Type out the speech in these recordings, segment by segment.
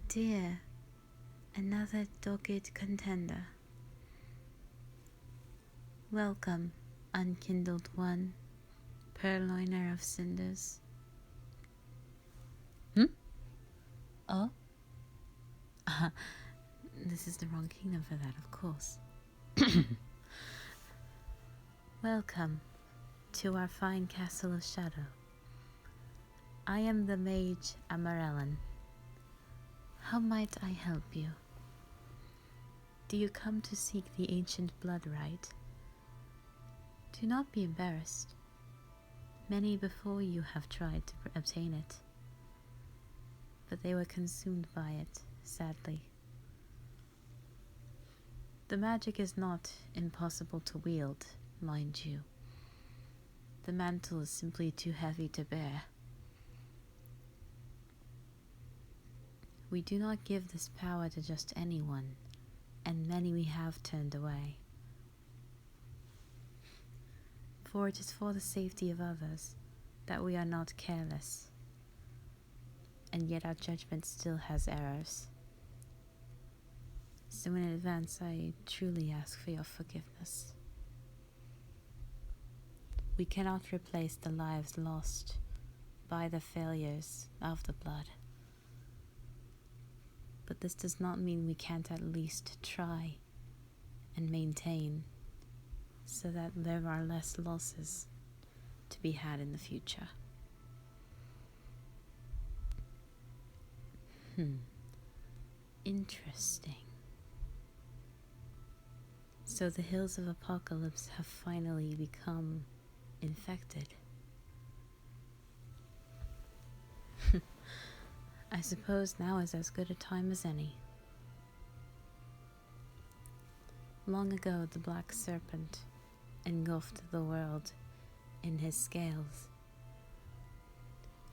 dear, another dogged contender. Welcome, unkindled one, purloiner of cinders. Oh? This is the wrong kingdom for that, of course. Welcome to our fine castle of shadow. I am the mage Amarellan. How might I help you? Do you come to seek the ancient blood right? Do not be embarrassed. Many before you have tried to obtain it, but they were consumed by it, sadly. The magic is not impossible to wield, mind you. The mantle is simply too heavy to bear. We do not give this power to just anyone, and many we have turned away. For it is for the safety of others that we are not careless, and yet our judgment still has errors. So in advance, I truly ask for your forgiveness. We cannot replace the lives lost by the failures of the blood. But this does not mean we can't at least try and maintain so that there are less losses to be had in the future. Interesting. So the Hills of Apocalypse have finally become infected. I suppose now is as good a time as any. Long ago, the Black Serpent engulfed the world in his scales.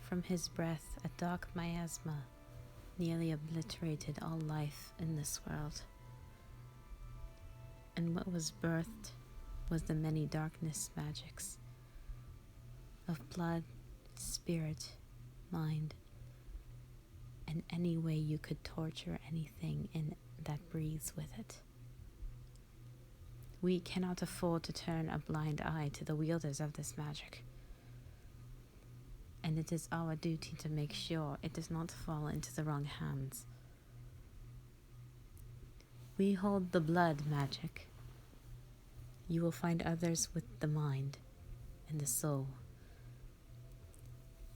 From his breath, a dark miasma nearly obliterated all life in this world. And what was birthed was the many darkness magics of blood, spirit, mind, and any way you could torture anything that breathes with it. We cannot afford to turn a blind eye to the wielders of this magic, and it is our duty to make sure it does not fall into the wrong hands. We hold the blood magic. You will find others with the mind and the soul,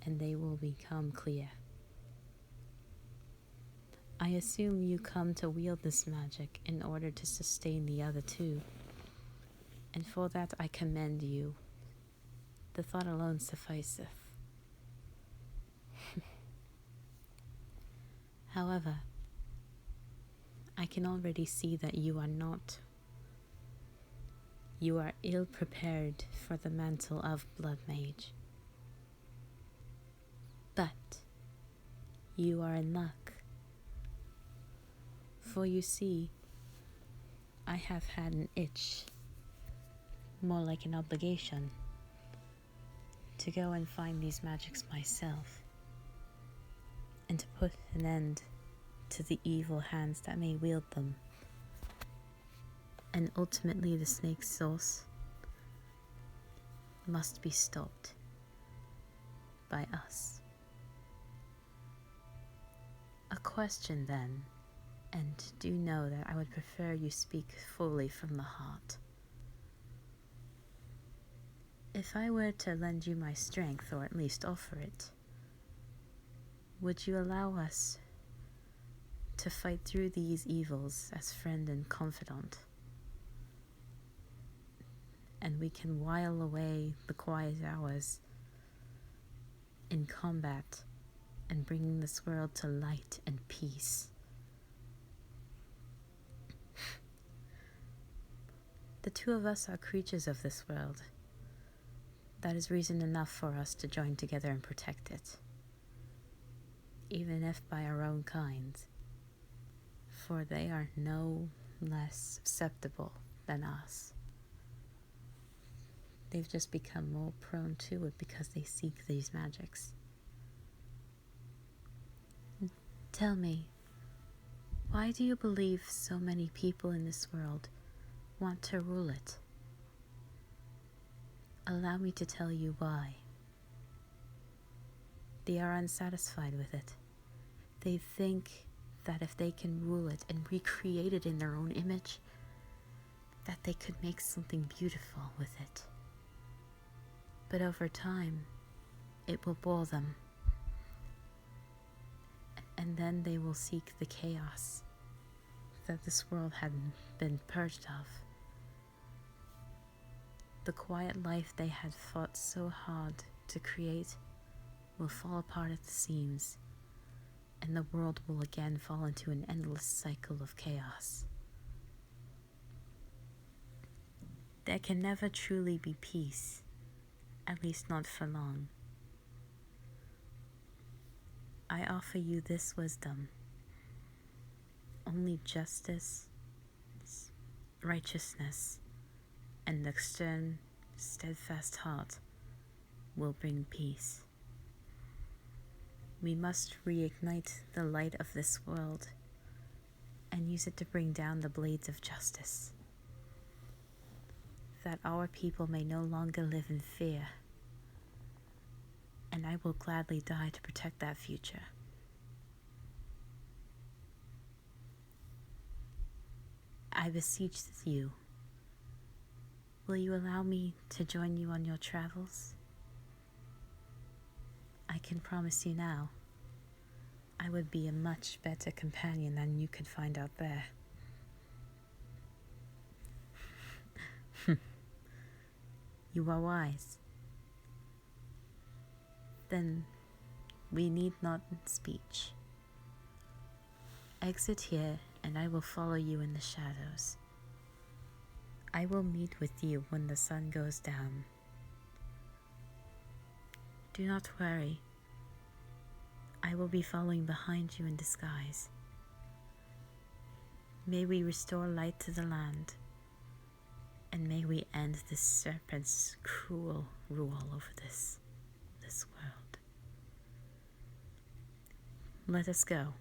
and they will become clear. I assume you come to wield this magic in order to sustain the other two, and for that I commend you. The thought alone sufficeth. However, I can already see that you are not. You are ill prepared for the mantle of Blood Mage. But you are in luck. For you see, I have had an itch, more like an obligation, to go and find these magics myself, and to put an end to the evil hands that may wield them. And ultimately the snake's source must be stopped by us. A question then, and do know that I would prefer you speak fully from the heart. If I were to lend you my strength, or at least offer it, would you allow us to fight through these evils as friend and confidant? And we can while away the quiet hours in combat and bringing this world to light and peace. The two of us are creatures of this world. That is reason enough for us to join together and protect it, even if by our own kind, for they are no less susceptible than us. They've just become more prone to it because they seek these magics. Tell me, Why do you believe so many people in this world want to rule it? Allow me to tell you why. They are unsatisfied with it. They think that if they can rule it and recreate it in their own image, that they could make something beautiful with it. But over time, it will bore them. And then they will seek the chaos that this world had been purged of. The quiet life they had fought so hard to create will fall apart at the seams, and the world will again fall into an endless cycle of chaos. There can never truly be peace, at least not for long. I offer you this wisdom. Only justice, righteousness, and a stern, steadfast heart will bring peace. We must reignite the light of this world and use it to bring down the blades of justice, that our people may no longer live in fear, and I will gladly die to protect that future. I beseech you, will you allow me to join you on your travels? I can promise you now, I would be a much better companion than you could find out there. You are wise. Then we need not speech. Exit here, and I will follow you in the shadows. I will meet with you when the sun goes down. Do not worry. I will be following behind you in disguise. May we restore light to the land, and may we end this serpent's cruel rule over this world. Let us go.